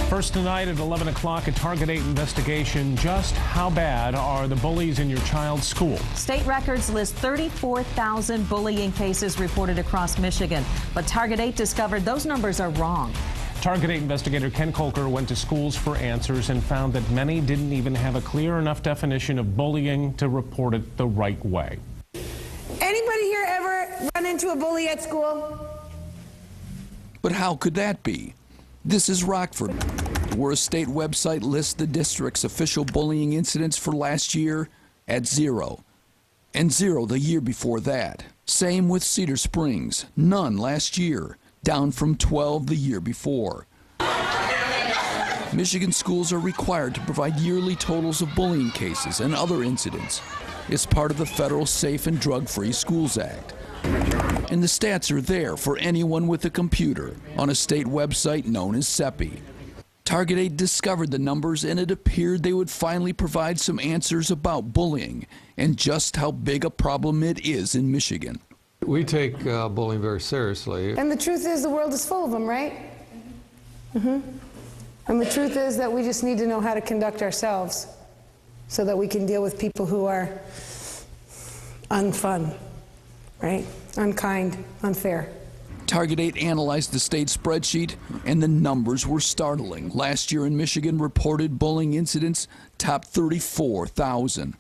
First tonight at 11 o'clock, a Target 8 investigation. Just how bad are the bullies in your child's school? State records list 34,000 bullying cases reported across Michigan, but Target 8 discovered those numbers are wrong. Target 8 investigator Ken Kolker went to schools for answers and found that many didn't even have a clear enough definition of bullying to report it the right way. Anybody here ever run into a bully at school? But how could that be? This is Rockford, where a state website lists the district's official bullying incidents for last year at 0, and 0 the year before that. Same with Cedar Springs, none last year, down from 12 the year before. Michigan schools are required to provide yearly totals of bullying cases and other incidents. It's part of the federal Safe and Drug-Free Schools Act. And the stats are there for anyone with a computer on a state website known as CEPI. Target 8 discovered the numbers, and it appeared they would finally provide some answers about bullying and just how big a problem it is in Michigan. We take bullying very seriously. And the truth is the world is full of them, right? And the truth is that we just need to know how to conduct ourselves so that we can deal with people who are unfun. Right? Unkind, unfair. Target 8 analyzed the state spreadsheet, and the numbers were startling. Last year in Michigan, reported bullying incidents topped 34,000.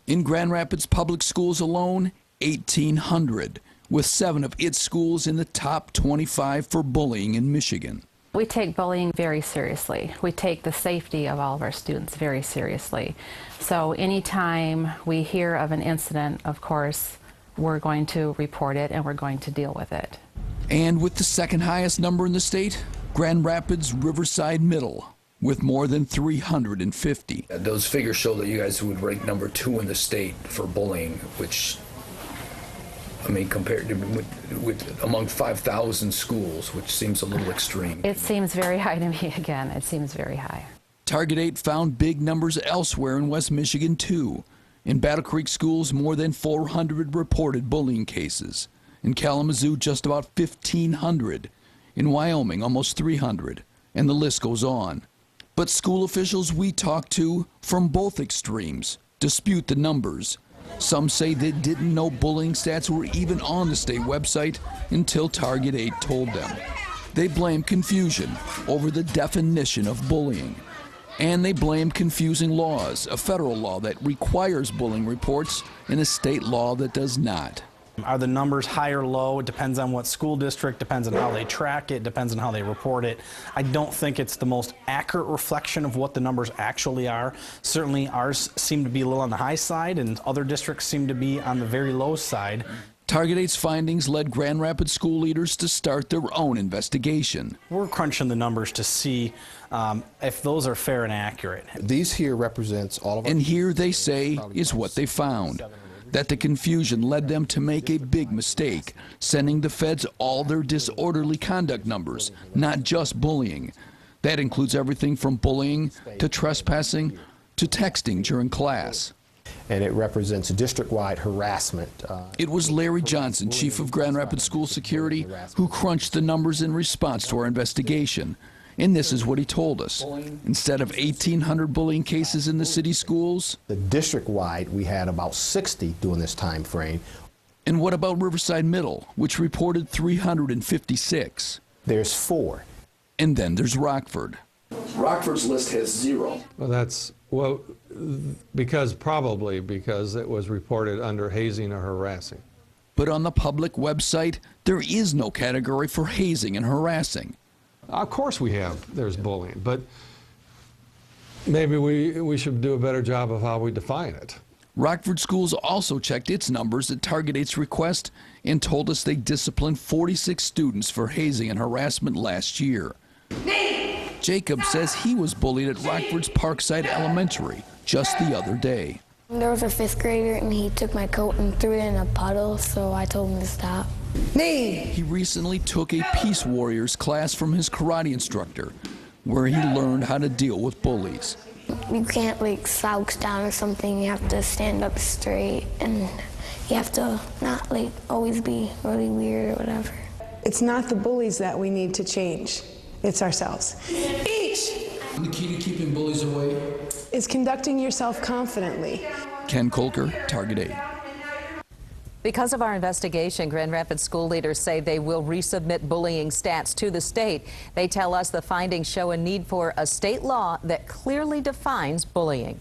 In Grand Rapids Public Schools alone, 1,800, with 7 of its schools in the top 25 for bullying in Michigan. We take bullying very seriously. We take the safety of all of our students very seriously. So anytime we hear of an incident, of course, we're going to report it and we're going to deal with it. And with the second highest number in the state, Grand Rapids Riverside Middle, with more than 350. Those figures show that you guys would rank number 2 in the state for bullying, which, I mean, compared to with among 5,000 schools, which seems a little extreme. It seems very high to me again. It seems very high. Target 8 found big numbers elsewhere in West Michigan, too. In Battle Creek schools, more than 400 reported bullying cases. In Kalamazoo, just about 1,500. In Wyoming, almost 300. And the list goes on. But school officials we talked to from both extremes dispute the numbers. Some say they didn't know bullying stats were even on the state website until Target 8 told them. They blame confusion over the definition of bullying. And they blame confusing laws, a federal law that requires bullying reports and a state law that does not. Are the numbers high or low? It depends on what school district, depends on how they track it, depends on how they report it. I don't think it's the most accurate reflection of what the numbers actually are. Certainly ours seem to be a little on the high side, and other districts seem to be on the very low side. Target 8's findings led Grand Rapids school leaders to start their own investigation. We're crunching the numbers to see if those are fair and accurate. These here represents all of our... And here, they say, is what they found. That the confusion led them to make a big mistake, sending the feds all their disorderly conduct numbers, not just bullying. That includes everything from bullying to trespassing to texting during class. And it represents district-wide harassment. It was Larry Johnson, chief of Grand Rapids School Security, who crunched the numbers in response to our investigation. And this is what he told us. Instead of 1,800 bullying cases in the city schools, the district-wide, we had about 60 during this time frame. And what about Riverside Middle, which reported 356? There's 4. And then there's Rockford. Rockford's list has 0. Well, that's, well, probably because it was reported under hazing or harassing. But on the public website, there is no category for hazing and harassing. Of course there's bullying, but maybe we should do a better job of how we define it. Rockford Schools also checked its numbers at Target 8's request and told us they disciplined 46 students for hazing and harassment last year. Jacob says he was bullied at Rockford's Parkside Elementary just the other day. There was a 5th grader and he took my coat and threw it in a puddle, so I told him to stop. He recently took a Peace Warriors class from his karate instructor, where he learned how to deal with bullies. You can't like slouch down or something, you have to stand up straight and you have to not like always be really weird or whatever. It's not the bullies that we need to change, it's ourselves. Each The key to keeping bullies away? Is conducting yourself confidently. Ken Kolker, Target 8. Because of our investigation, Grand Rapids school leaders say they will resubmit bullying stats to the state. They tell us the findings show a need for a state law that clearly defines bullying.